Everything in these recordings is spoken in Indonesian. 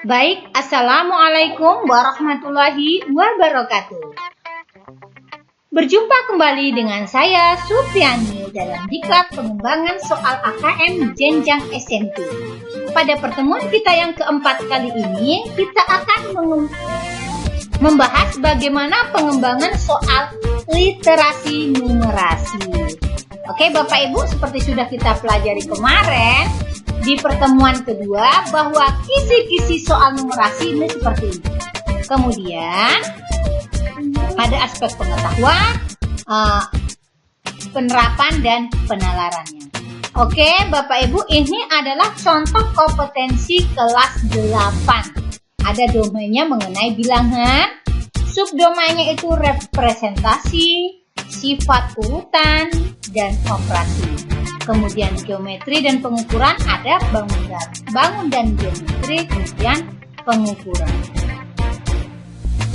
Baik, Assalamualaikum warahmatullahi wabarakatuh. Berjumpa kembali dengan saya Supriani dalam Diklat Pengembangan Soal AKM Jenjang SMP. Pada pertemuan kita yang keempat kali ini, kita akan membahas bagaimana pengembangan soal literasi numerasi. Oke Bapak Ibu, seperti sudah kita pelajari kemarin di pertemuan kedua bahwa kisi-kisi soal numerasi ini seperti ini. Kemudian ada aspek pengetahuan, penerapan dan penalarannya. Oke Bapak Ibu, ini adalah contoh kompetensi kelas 8. Ada domainnya mengenai bilangan, subdomainnya itu representasi, sifat urutan, dan operasi. Kemudian geometri dan pengukuran ada bangun dan geometri, kemudian pengukuran.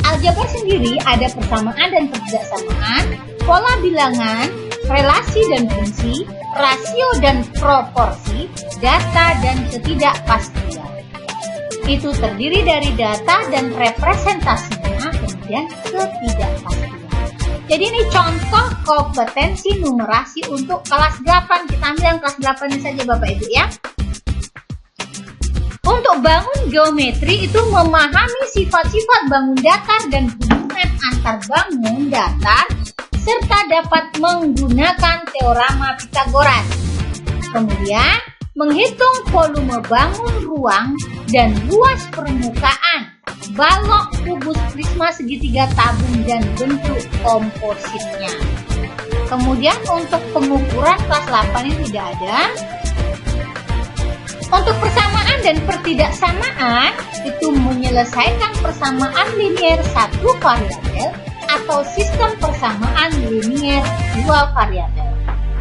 Aljabar sendiri ada persamaan dan ketidaksamaan, pola bilangan, relasi dan fungsi, rasio dan proporsi, data dan ketidakpastian. Itu terdiri dari data dan representasinya, kemudian ketidakpastian. Jadi ini contoh kompetensi numerasi untuk kelas 8. Kita ambil yang kelas 8 saja Bapak Ibu ya. Untuk bangun geometri itu memahami sifat-sifat bangun datar dan hubungan antar bangun datar serta dapat menggunakan teorema Pythagoras. Kemudian menghitung volume bangun ruang dan luas permukaan, balok, kubus, prisma, segitiga, tabung, dan bentuk kompositnya. Kemudian untuk pengukuran kelas 8 ini tidak ada. Untuk persamaan dan pertidaksamaan itu menyelesaikan persamaan linier satu variabel atau sistem persamaan linier dua variabel.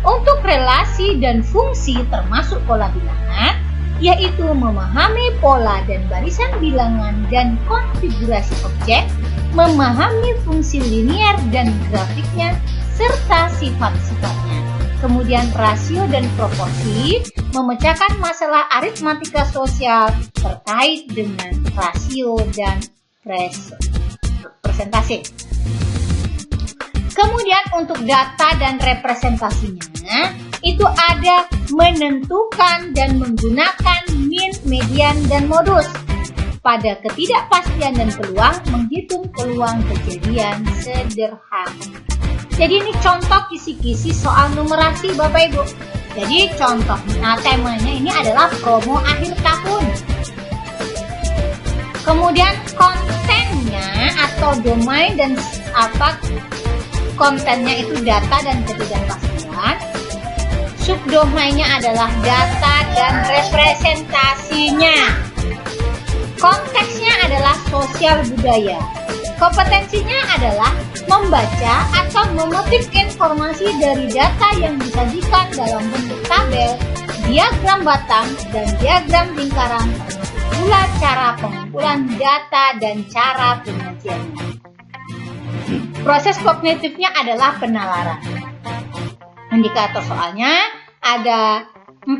Untuk relasi dan fungsi termasuk pola bilangan, yaitu memahami pola dan barisan bilangan dan konfigurasi objek, memahami fungsi linier dan grafiknya, serta sifat-sifatnya. Kemudian rasio dan proporsi, memecahkan masalah aritmatika sosial terkait dengan rasio dan presentasi. Kemudian untuk data dan representasinya, itu ada menentukan dan menggunakan min, median, dan modus. Pada ketidakpastian dan peluang, menghitung peluang kejadian sederhana. Jadi ini contoh kisi-kisi soal numerasi Bapak Ibu. Jadi contohnya, temanya ini adalah promo akhir tahun. Kemudian kontennya atau domain dan kontennya itu data dan ketidakpastian. Subdomainnya adalah data dan representasinya. Konteksnya adalah sosial budaya. Kompetensinya adalah membaca atau memetik informasi dari data yang disajikan dalam bentuk tabel, diagram batang, dan diagram lingkaran, pula cara pengumpulan data dan cara penyajiannya. Proses kognitifnya adalah penalaran. Indikator soalnya ada 4.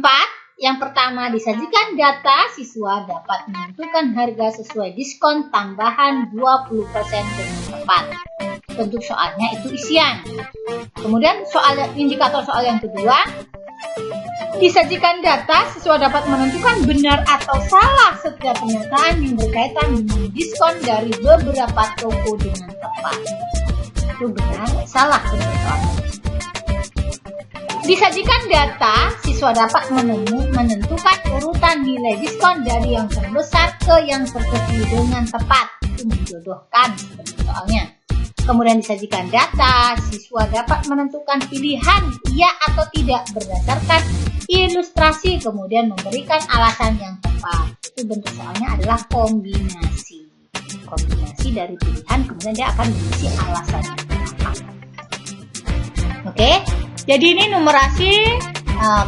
Yang pertama, disajikan data, siswa dapat menentukan harga sesuai diskon tambahan 20% dengan tepat. Bentuk soalnya itu isian. Kemudian indikator soal yang kedua, disajikan data, siswa dapat menentukan benar atau salah setiap pernyataan yang berkaitan dengan diskon dari beberapa toko dengan tepat. Itu benar, salah bentuk soalnya. Disajikan data, siswa dapat menentukan urutan nilai diskon dari yang terbesar ke yang terkecil dengan tepat. Itu menjodohkan soalnya. Kemudian disajikan data, siswa dapat menentukan pilihan iya atau tidak berdasarkan ilustrasi, kemudian memberikan alasan yang tepat. Itu bentuk soalnya adalah kombinasi. Kombinasi dari pilihan, kemudian dia akan mengisi alasannya. Oke. Jadi ini numerasi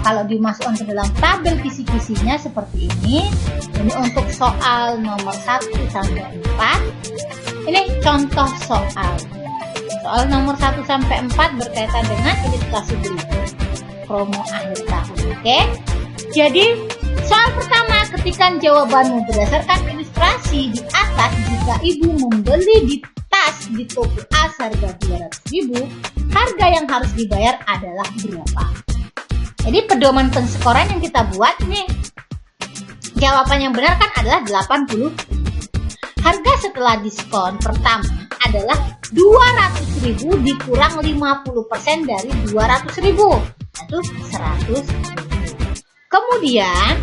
kalau dimasukkan ke dalam tabel kisi-kisinya seperti ini. Ini untuk soal nomor 1 sampai 4. Ini contoh soal. Soal nomor 1 sampai 4 berkaitan dengan ilustrasi berikut. Promo akhir tahun. Oke. Jadi soal pertama ketikan jawabanmu berdasarkan ilustrasi di atas. Jika ibu membeli di tas di toko A seharga 200.000, harga yang harus dibayar adalah berapa? Jadi pedoman penskoran yang kita buat nih, jawaban yang benar kan adalah 80. Harga setelah diskon pertama adalah 200.000 dikurang 50% dari 200.000, itu 100.000. Kemudian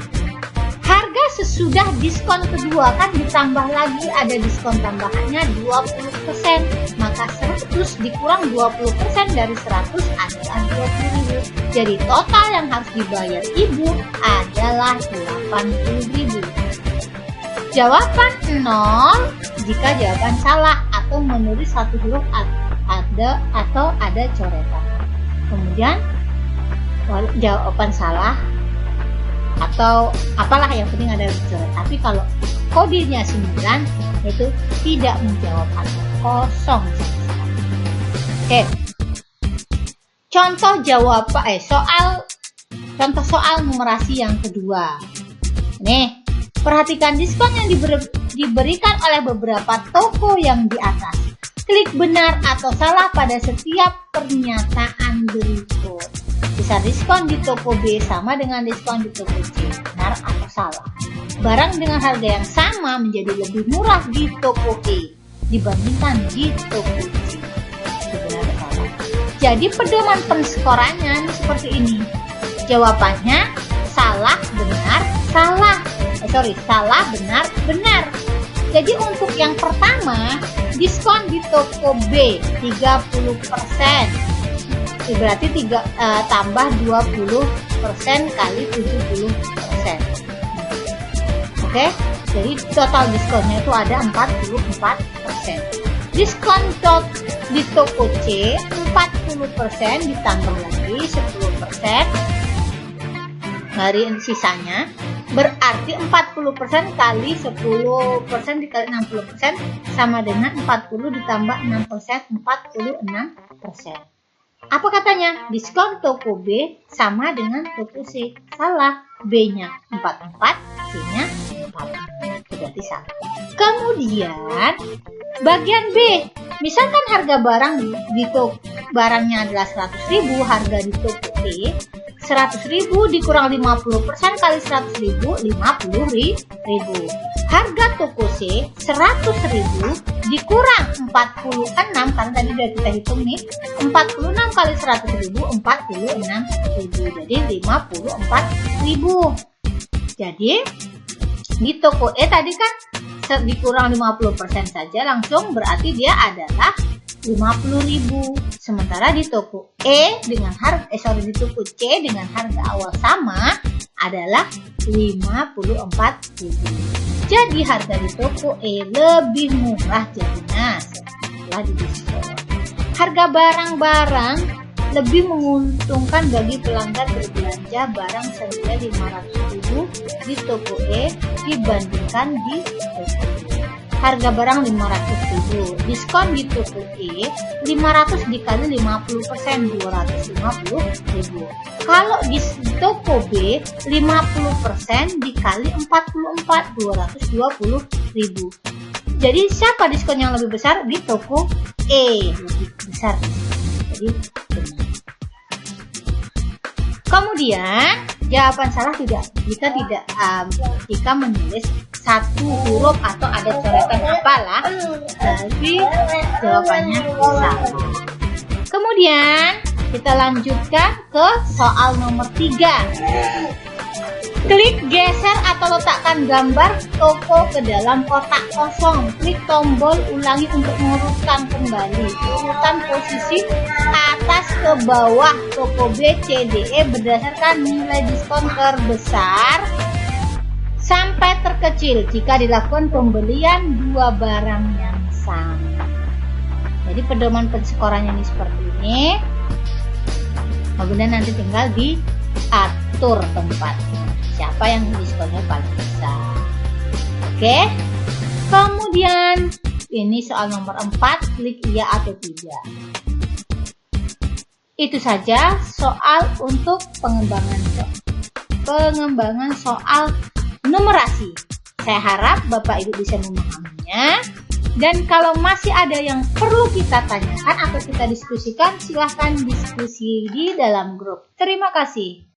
harga sesudah diskon kedua kan ditambah lagi, ada diskon tambahannya 20%, maka 100 dikurang 20% dari 100 adalah 20.000. Jadi total yang harus dibayar ibu adalah 80.000. Jawaban 0 jika jawaban salah atau menulis satu huruf atau ada coretan. Kemudian jawaban salah atau apalah, yang penting ada coret. Tapi kalau kodenya 9 itu tidak menjawab atau kosong. Oke. Contoh soal numerasi yang kedua. Nih, perhatikan diskon yang diberikan oleh beberapa toko yang di atas. Klik benar atau salah pada setiap pernyataan berikut. Besar diskon di toko B sama dengan diskon di toko C. Benar atau salah? Barang dengan harga yang sama menjadi lebih murah di toko E dibandingkan di toko C. Itu benar atau salah? Jadi pedoman penskorannya seperti ini. Jawabannya salah, benar, salah. Salah, benar, benar. Jadi untuk yang pertama, diskon di toko B 30%. Berarti tambah 20% kali 70%. Oke, jadi total diskonnya itu ada 44%. Diskon di toko C 40% ditambah lagi 10% dari sisanya, berarti 40% kali 10% dikali 60% sama dengan 40 ditambah 6%, 46%. Apa katanya? Diskon toko B sama dengan toko C. Salah. B-nya 44, C-nya 4. Berarti salah. Kemudian bagian B. Misalkan harga barang di toko barangnya adalah 100.000, harga di toko E 100.000 dikurang 50% kali 100.000, 50.000. Harga toko C 100.000 dikurang 46, karena tadi sudah kita hitung nih, 46 kali 100.000, 46.000, jadi 54.000. Jadi di toko E tadi kan dikurang 50% saja langsung, berarti dia adalah 50.000. Sementara di toko di toko C dengan harga awal sama adalah 54.000. Jadi harga di toko E lebih murah jadinya setelah didiskon. Harga barang-barang lebih menguntungkan bagi pelanggan berbelanja barang senilai 500.000 di toko E dibandingkan di toko B. Harga barang 500.000, diskon di toko E 500 dikali 50%, 250.000. Kalau di toko B 50% dikali 44, 220.000. Jadi siapa diskon yang lebih besar? Di toko E lebih besar. Jadi benar. Kemudian jawaban salah jika menulis satu huruf atau ada coretan apalah, tapi jawabannya salah. Kemudian kita lanjutkan ke soal nomor 3. Klik geser atau letakkan gambar toko ke dalam kotak kosong. Klik tombol ulangi untuk mengurutkan kembali urutan posisi atas ke bawah toko B, C, D, E berdasarkan nilai diskon terbesar sampai terkecil jika dilakukan pembelian dua barang yang sama. Jadi pedoman penskorannya ini seperti ini. Kemudian nanti tinggal diatur tempatnya. Siapa yang diskonnya paling besar. Oke. Kemudian ini soal nomor 4, klik iya atau tidak. Itu saja soal untuk pengembangan soal numerasi. Saya harap Bapak Ibu bisa memahaminya. Dan kalau masih ada yang perlu kita tanyakan atau kita diskusikan, silahkan diskusi di dalam grup. Terima kasih.